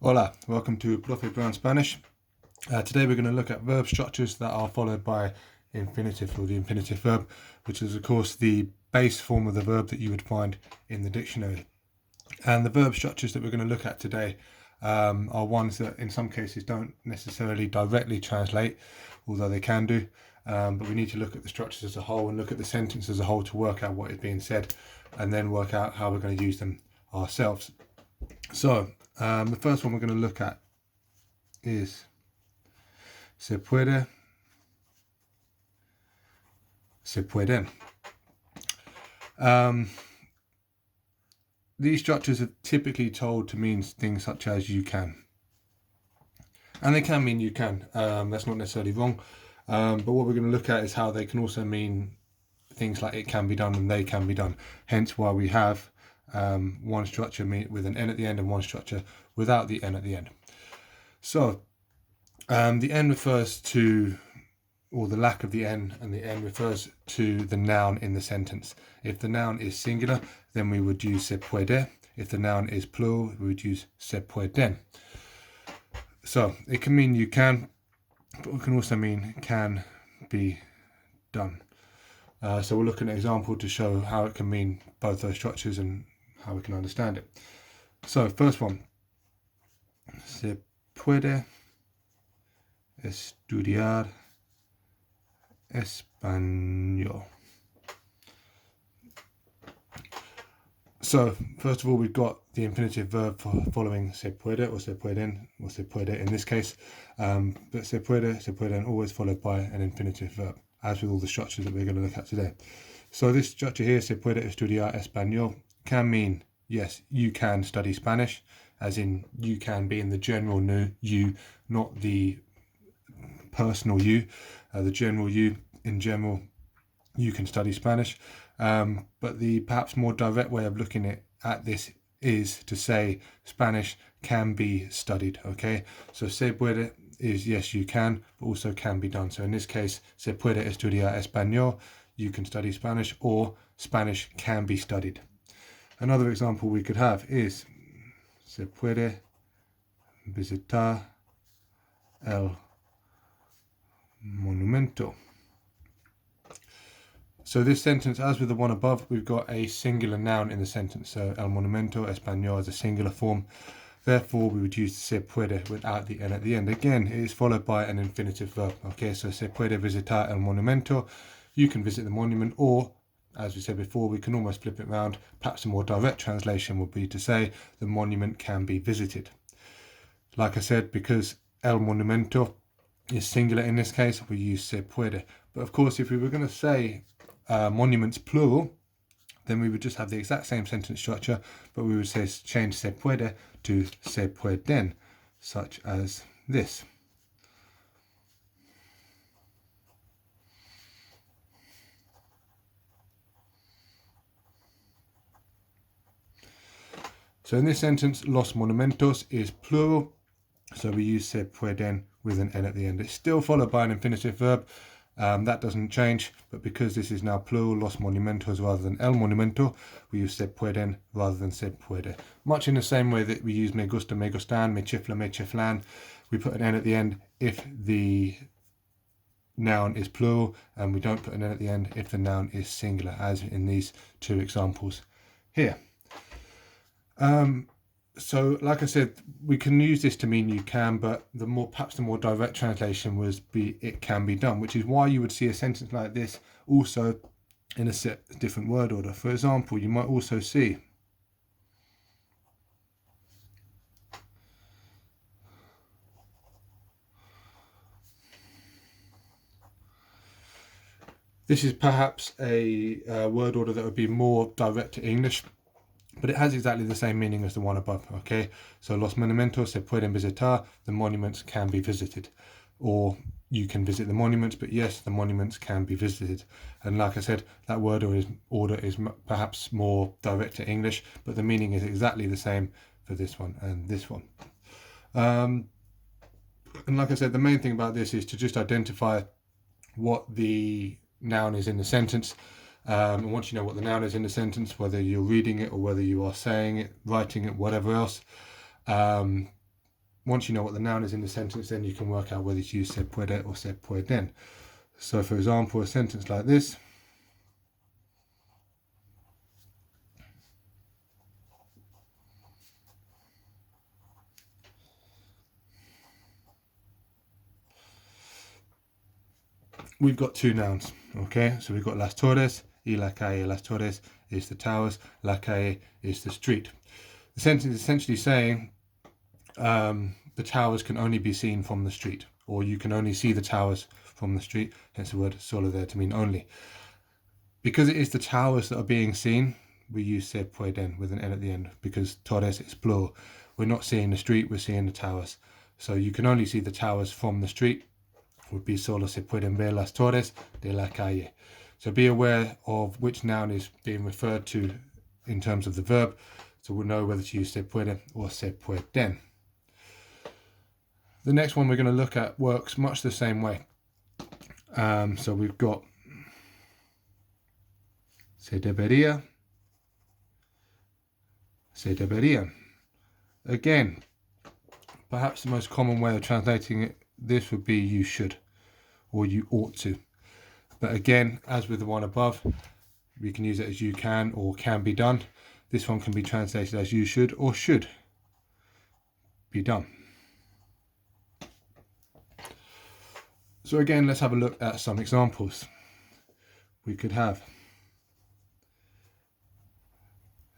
Hola, welcome to Profe Brown Spanish. Today we're going to look at verb structures that are followed by infinitive, or the infinitive verb, which is of course the base form of the verb that you would find in the dictionary. And the verb structures that we're going to look at today are ones that in some cases don't necessarily directly translate, although they can do. But we need to look at the structures as a whole and look at the sentence as a whole to work out what is being said, and then work out how we're going to use them ourselves. So the first one we're going to look at is se puede, se pueden. These structures are typically told to mean things such as you can. And they can mean you can. That's not necessarily wrong. But what we're going to look at is how they can also mean things like it can be done and they can be done. Hence why we have one structure with an N at the end and one structure without the N at the end. So the N refers to, or the lack of the N, and the N refers to the noun in the sentence. If the noun is singular, then we would use se puede. If the noun is plural, we would use se pueden. So it can mean you can, but it can also mean can be done. So we'll look at an example to show how it can mean both those structures and how we can understand it. So first one, se puede estudiar español. So first of all, we've got the infinitive verb following se puede or se pueden, or se puede in this case, but se pueden always followed by an infinitive verb, as with all the structures that we're going to look at today. So this structure here, se puede estudiar español, can mean yes, you can study Spanish, as in you can be in the general you, not the personal you, the general you. In general, you can study Spanish, but the perhaps more direct way of looking at this is to say Spanish can be studied. Okay, so se puede is yes, you can, but also can be done. So in this case, se puede estudiar español, you can study Spanish, or Spanish can be studied. Another example we could have is se puede visitar el monumento. So this sentence, as with the one above, we've got a singular noun in the sentence. So el monumento español is a singular form. Therefore, we would use se puede without the N at the end. Again, it is followed by an infinitive verb. Okay, so se puede visitar el monumento. You can visit the monument, or, as we said before, we can almost flip it around. Perhaps a more direct translation would be to say the monument can be visited. Like I said, because el monumento is singular in this case, we use se puede. But of course, if we were going to say monuments plural, then we would just have the exact same sentence structure, but we would say change se puede to se pueden, such as this. So in this sentence, los monumentos is plural, so we use se pueden with an N at the end. It's still followed by an infinitive verb. That doesn't change, but because this is now plural, los monumentos rather than el monumento, we use se pueden rather than se puede. Much in the same way that we use me gusta, me gustan, me chifla, me chiflan. We put an N at the end if the noun is plural, and we don't put an N at the end if the noun is singular, as in these two examples here. So like I said, we can use this to mean you can, but perhaps the more direct translation was it can be done, which is why you would see a sentence like this also in a different word order. For example, you might also see this is perhaps a word order that would be more direct to English, but it has exactly the same meaning as the one above. Okay, so los monumentos se pueden visitar, the monuments can be visited, or you can visit the monuments, but yes, the monuments can be visited. And like I said, that word order is perhaps more direct to English, but the meaning is exactly the same for this one and this one. And like I said, the main thing about this is to just identify what the noun is in the sentence. And once you know what the noun is in the sentence, whether you're reading it or whether you are saying it, writing it, whatever else, once you know what the noun is in the sentence, then you can work out whether to use se puede or se pueden. So for example, a sentence like this. We've got two nouns, okay? So we've got las torres y la calle. Las torres is the towers, la calle is the street. The sentence is essentially saying the towers can only be seen from the street, or you can only see the towers from the street, hence the word solo there to mean only. Because it is the towers that are being seen, we use se pueden with an N at the end, because torres is plural. We're not seeing the street, we're seeing the towers. So you can only see the towers from the street, would be solo se pueden ver las torres de la calle. So be aware of which noun is being referred to in terms of the verb, so we'll know whether to use se puede or se pueden. The next one we're going to look at works much the same way. So we've got se debería, se deberían. Again, perhaps the most common way of translating it, this would be you should, or you ought to. But again, as with the one above, we can use it as you can or can be done. This one can be translated as you should or should be done. So again, let's have a look at some examples. We could have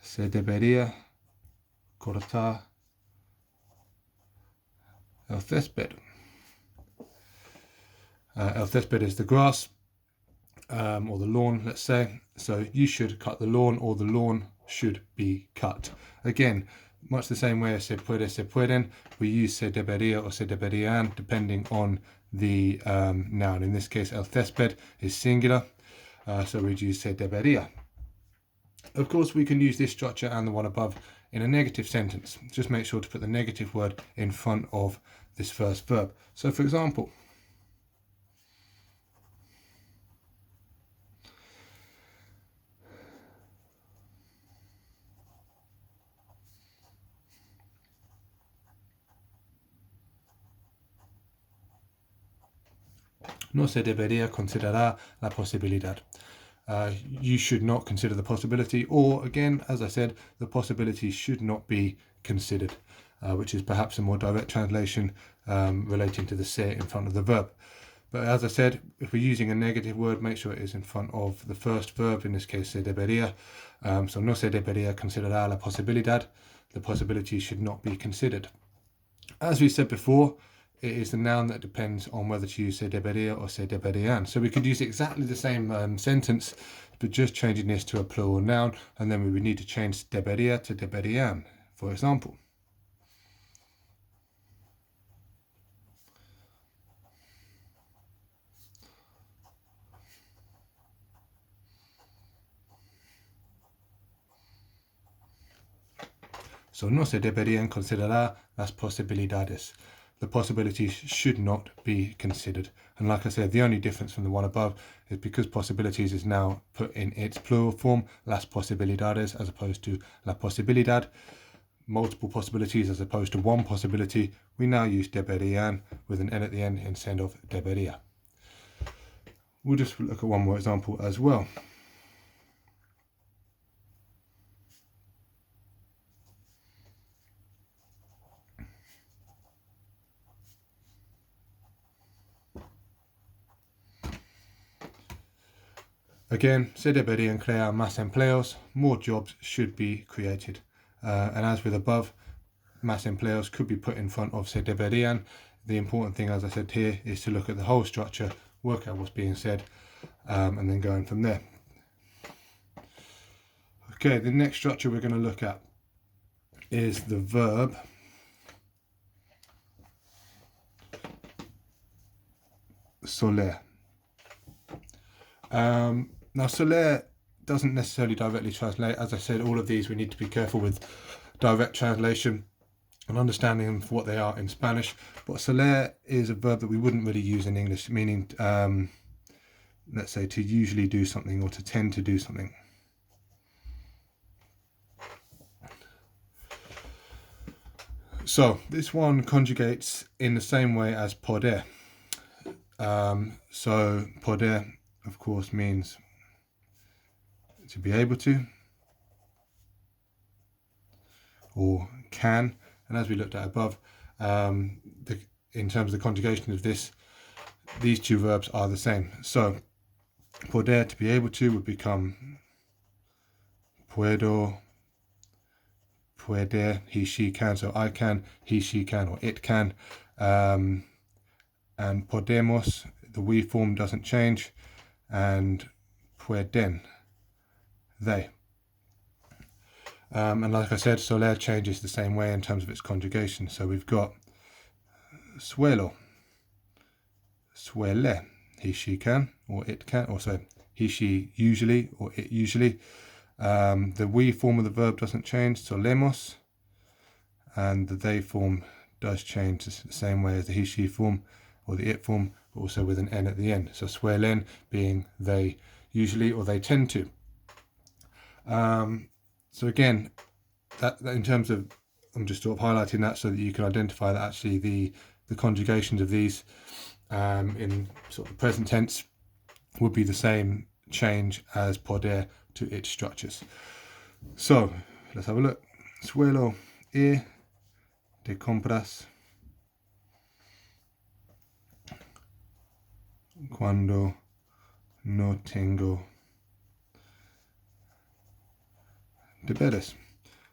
se debería cortar el césped. El césped is the grass, or the lawn, let's say. So you should cut the lawn, or the lawn should be cut. Again, much the same way as se puede, se pueden, we use se debería or se deberían depending on the noun. In this case, el césped is singular, so we'd use se debería. Of course, we can use this structure and the one above in a negative sentence. Just make sure to put the negative word in front of this first verb. So for example, no se debería considerar la posibilidad. You should not consider the possibility, or again, as I said, the possibility should not be considered, which is perhaps a more direct translation relating to the se in front of the verb. But as I said, if we're using a negative word, make sure it is in front of the first verb, in this case se debería. So no se debería considerar la posibilidad. The possibility should not be considered. As we said before, it is the noun that depends on whether to use se debería or se deberían. So we could use exactly the same sentence, but just changing this to a plural noun, and then we would need to change debería to deberían, for example. So no se deberían considerar las posibilidades. The possibilities should not be considered. And like I said, the only difference from the one above is because possibilities is now put in its plural form, las posibilidades, as opposed to la posibilidad, multiple possibilities as opposed to one possibility, we now use deberían with an N at the end instead of debería. We'll just look at one more example as well. Again, se deberían crear más empleos, more jobs should be created. And as with above, más empleos could be put in front of se deberían. The important thing, as I said here, is to look at the whole structure, work out what's being said, and then going from there. Okay, the next structure we're going to look at is the verb soler. Now, soler doesn't necessarily directly translate. As I said, all of these we need to be careful with direct translation and understanding them for what they are in Spanish. But soler is a verb that we wouldn't really use in English, meaning, let's say, to usually do something or to tend to do something. So this one conjugates in the same way as poder. So poder, of course, means to be able to, or can, and as we looked at above, in terms of the conjugation of this, these two verbs are the same. So poder, to be able to, would become puedo, puede, he, she can, so I can, he, she can, or it can. And podemos, the we form doesn't change, and pueden, they. And like I said, soler changes the same way in terms of its conjugation. So we've got suelo, suele, he, she can, or it can, or so he, she usually, or it usually. The we form of the verb doesn't change, solemos, and the they form does change the same way as the he, she form, or the it form, but also with an N at the end. So suelen being they usually, or they tend to. So again, that in terms of, I'm just sort of highlighting that so that you can identify that actually the conjugations of these in sort of the present tense would be the same change as poder to its structures. So let's have a look. Suelo ir de compras cuando no tengo deberes.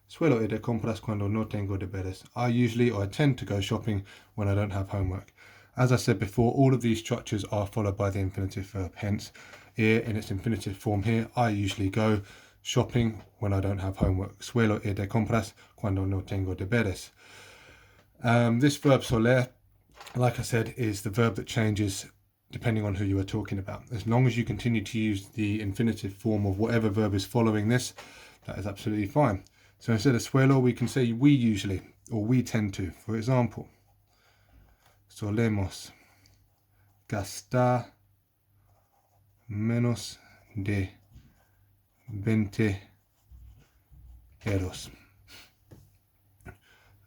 Suelo ir de compras cuando no tengo deberes. I usually, or I tend to go shopping when I don't have homework. As I said before, all of these structures are followed by the infinitive verb. Hence, ir in its infinitive form here, I usually go shopping when I don't have homework. Suelo ir de compras cuando no tengo deberes. This verb soler, like I said, is the verb that changes depending on who you are talking about. As long as you continue to use the infinitive form of whatever verb is following this, that is absolutely fine. So instead of suelo, we can say we usually, or we tend to. For example, solemos gastar menos de 20 euros.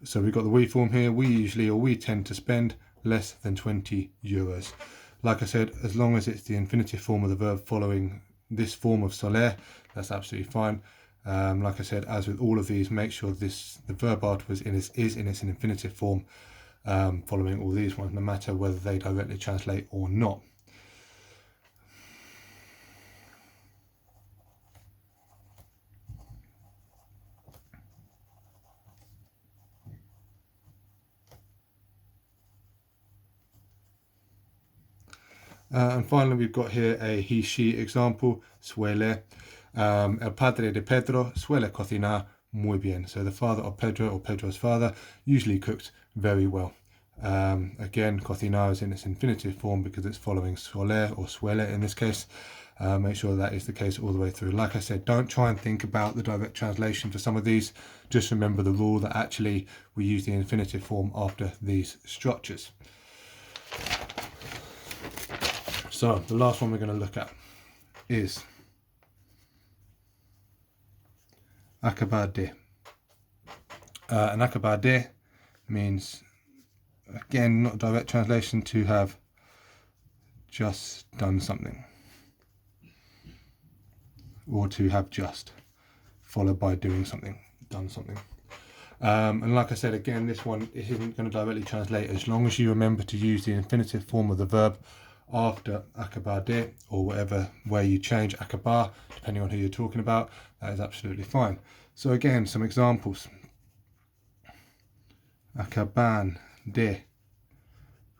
So we've got the we form here. We usually, or we tend to spend less than 20 euros. Like I said, as long as it's the infinitive form of the verb following this form of soler, that's absolutely fine. Like I said, as with all of these, make sure the verb article is in its infinitive form following all these ones, no matter whether they directly translate or not. And finally, we've got here a he, she example, suele. El padre de Pedro suele cocinar muy bien. So the father of Pedro, or Pedro's father, usually cooks very well. Again, cocinar is in its infinitive form because it's following soler, or suele in this case. Make sure that is the case all the way through. Like I said, don't try and think about the direct translation for some of these. Just remember the rule that actually we use the infinitive form after these structures. So the last one we're going to look at is acabar de. And acabar de means, again, not a direct translation, to have just done something, or to have just, followed by doing something, done something. And like I said, again, this one isn't going to directly translate. As long as you remember to use the infinitive form of the verb after acabar de, or whatever way you change acabar, depending on who you're talking about, that is absolutely fine. So again, some examples. Acaban de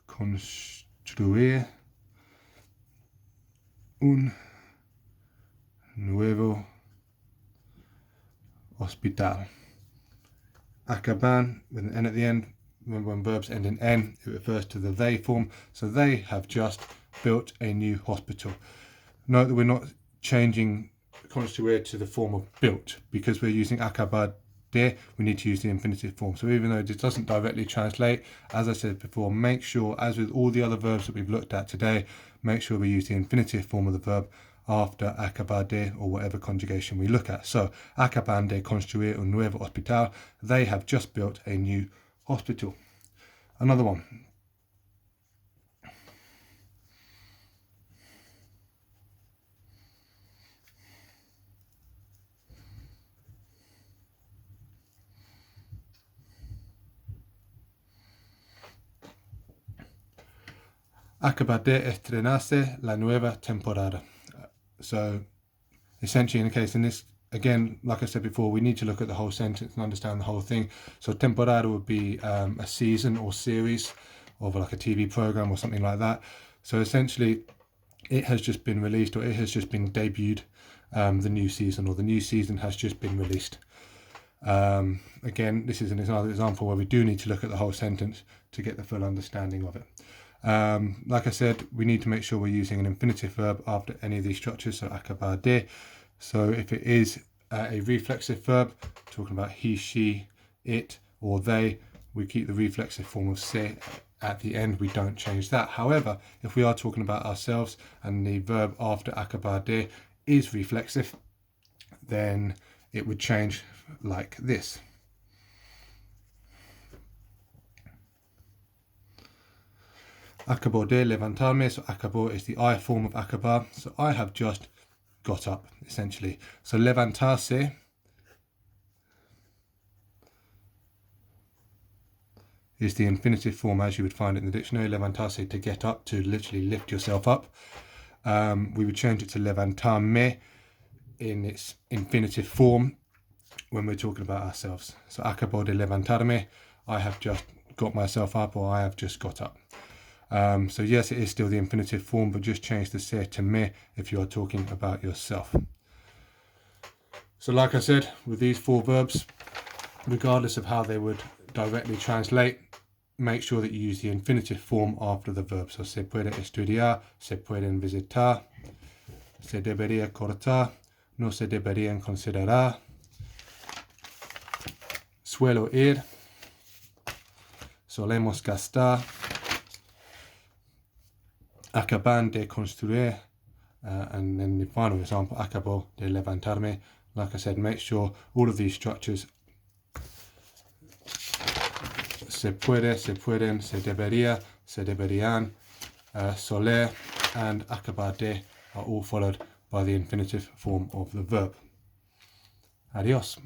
construir un nuevo hospital. Acaban with an N at the end. Remember, when verbs end in N, it refers to the they form. So they have just built a new hospital. Note that we're not changing construir to the form of built, because we're using acabar de, we need to use the infinitive form. So even though this doesn't directly translate, as I said before, make sure, as with all the other verbs that we've looked at today, make sure we use the infinitive form of the verb after acabar de, or whatever conjugation we look at. So acaban de construir un nuevo hospital, they have just built a new hospital. Another one. Acaba de estrenarse la nueva temporada. So essentially, in the case in this, again, like I said before, we need to look at the whole sentence and understand the whole thing. So temporada would be a season or series of like a TV program or something like that. So essentially, it has just been released, or it has just been debuted, the new season, or the new season has just been released. Again, this is another example where we do need to look at the whole sentence to get the full understanding of it. Like I said, we need to make sure we're using an infinitive verb after any of these structures, so acabar de. So if it is a reflexive verb, talking about he, she, it, or they, we keep the reflexive form of se at the end. We don't change that. However, if we are talking about ourselves and the verb after acabar de is reflexive, then it would change like this. Acabo de levantarme, so acabo is the I form of acabar, so I have just got up, essentially. So levantarse is the infinitive form as you would find it in the dictionary. Levantarse, to get up, to literally lift yourself up. We would change it to levantarme in its infinitive form when we're talking about ourselves. So acabo de levantarme, I have just got myself up, or I have just got up. So yes, it is still the infinitive form, but just change the se to me if you are talking about yourself. So like I said, with these four verbs, regardless of how they would directly translate, make sure that you use the infinitive form after the verb. So se puede estudiar, se pueden visitar, se debería cortar, no se deberían considerar, suelo ir, solemos gastar, acaban de construir, and then the final example, acabo de levantarme. Like I said, make sure all of these structures, se puede, se pueden, se debería, se deberían, soler, and acabar de are all followed by the infinitive form of the verb. Adios.